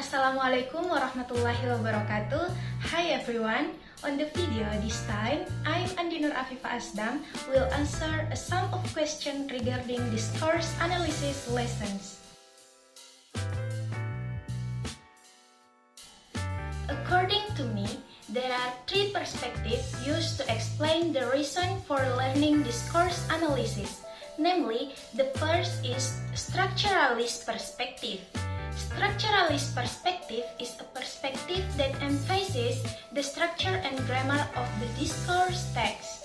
Assalamualaikum warahmatullahi wabarakatuh. Hi everyone. On the video this time, I'm Andi Nur Afifa Asdam will answer a sum of questions regarding discourse analysis lessons. According to me, there are three perspectives used to explain the reason for learning discourse analysis. Namely, the first is structuralist perspective. Structuralist perspective is a perspective that emphasizes the structure and grammar of the discourse text.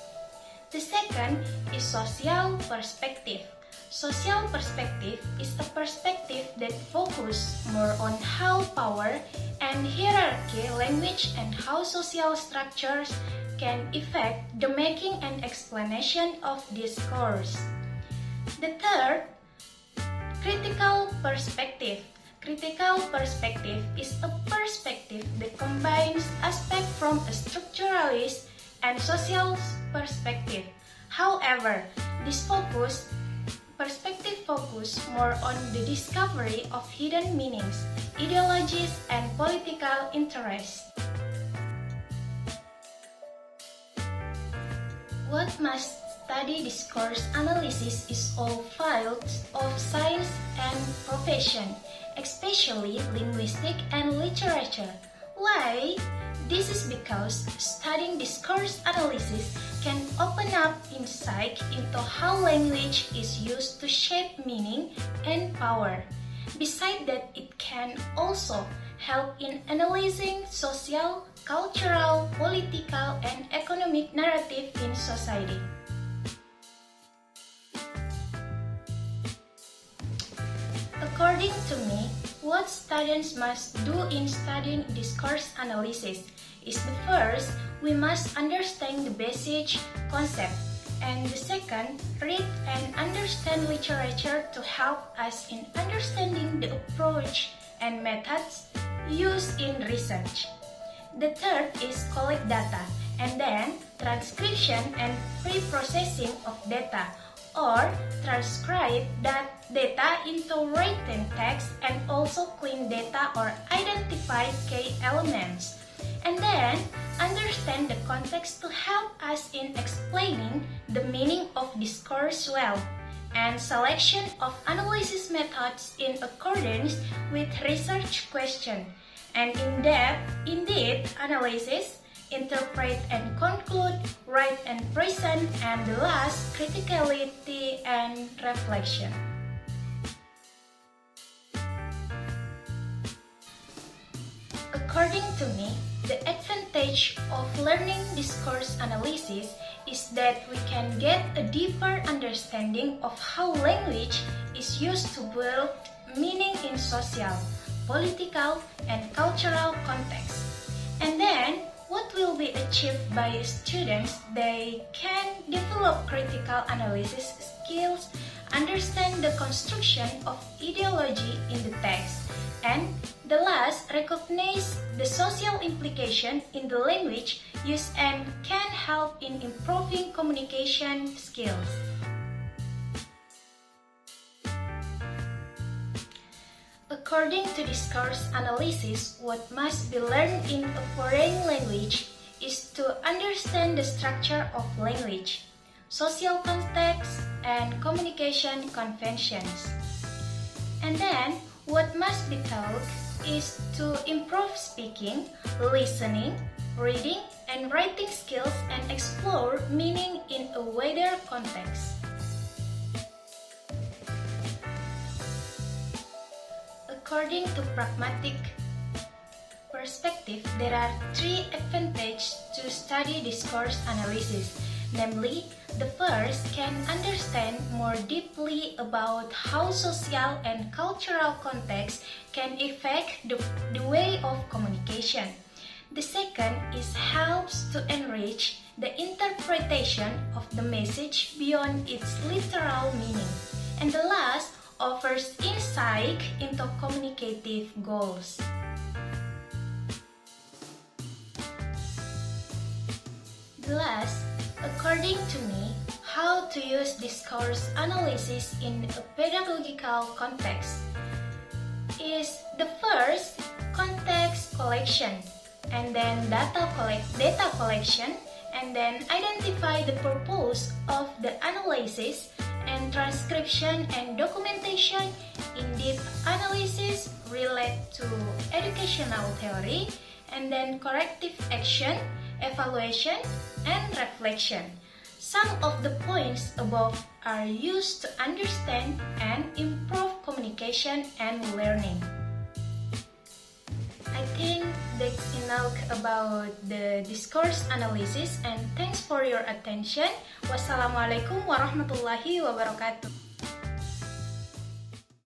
The second is social perspective. Social perspective is a perspective that focuses more on how power and hierarchy, language, and how social structures can affect the making and explanation of discourse. The third, critical perspective. Critical perspective is a perspective that combines aspects from a structuralist and social perspective. However, this perspective focuses more on the discovery of hidden meanings, ideologies, and political interests. What must study discourse analysis is all fields of science and profession, especially linguistics and literature. Why? This is because studying discourse analysis can open up insight into how language is used to shape meaning and power. Besides that, it can also help in analyzing social, cultural, political, and economic narrative in society. According to me, what students must do in studying discourse analysis is the first, we must understand the basic concept, and the second, read and understand literature to help us in understanding the approach and methods used in research. The third is collect data, and then transcription and pre-processing of data, or transcribe that data into written text and also clean data or identify key elements. And then understand the context to help us in explaining the meaning of discourse well, and selection of analysis methods in accordance with research question, and in-depth analysis, interpret and conclude, write and present, and the last, criticality and reflection. According to me, the advantage of learning discourse analysis is that we can get a deeper understanding of how language is used to build meaning in social, political, and cultural contexts. And then, what will be achieved by students? They can develop critical analysis skills, understand the construction of ideology in the text, and the last, recognize the social implication in the language used and can help in improving communication skills. According to discourse analysis, what must be learned in a foreign language is to understand the structure of language, social context, and communication conventions. And then, what must be taught is to improve speaking, listening, reading, and writing skills and explore meaning in a wider context. According to pragmatic perspective, there are three advantages to study discourse analysis. Namely, the first can understand more deeply about how social and cultural context can affect the way of communication. The second is helps to enrich the interpretation of the message beyond its literal meaning. And the last offers insight into communicative goals. The last, according to me, how to use discourse analysis in a pedagogical context is the first, collection, and then data collection, and then identify the purpose of the analysis, and transcription and documentation. In-depth analysis relate to educational theory, and then corrective action, evaluation, and reflection. Some of the points above are used to understand and improve communication and learning. I think that's enough about the discourse analysis, and thanks for your attention. Wassalamualaikum warahmatullahi wabarakatuh.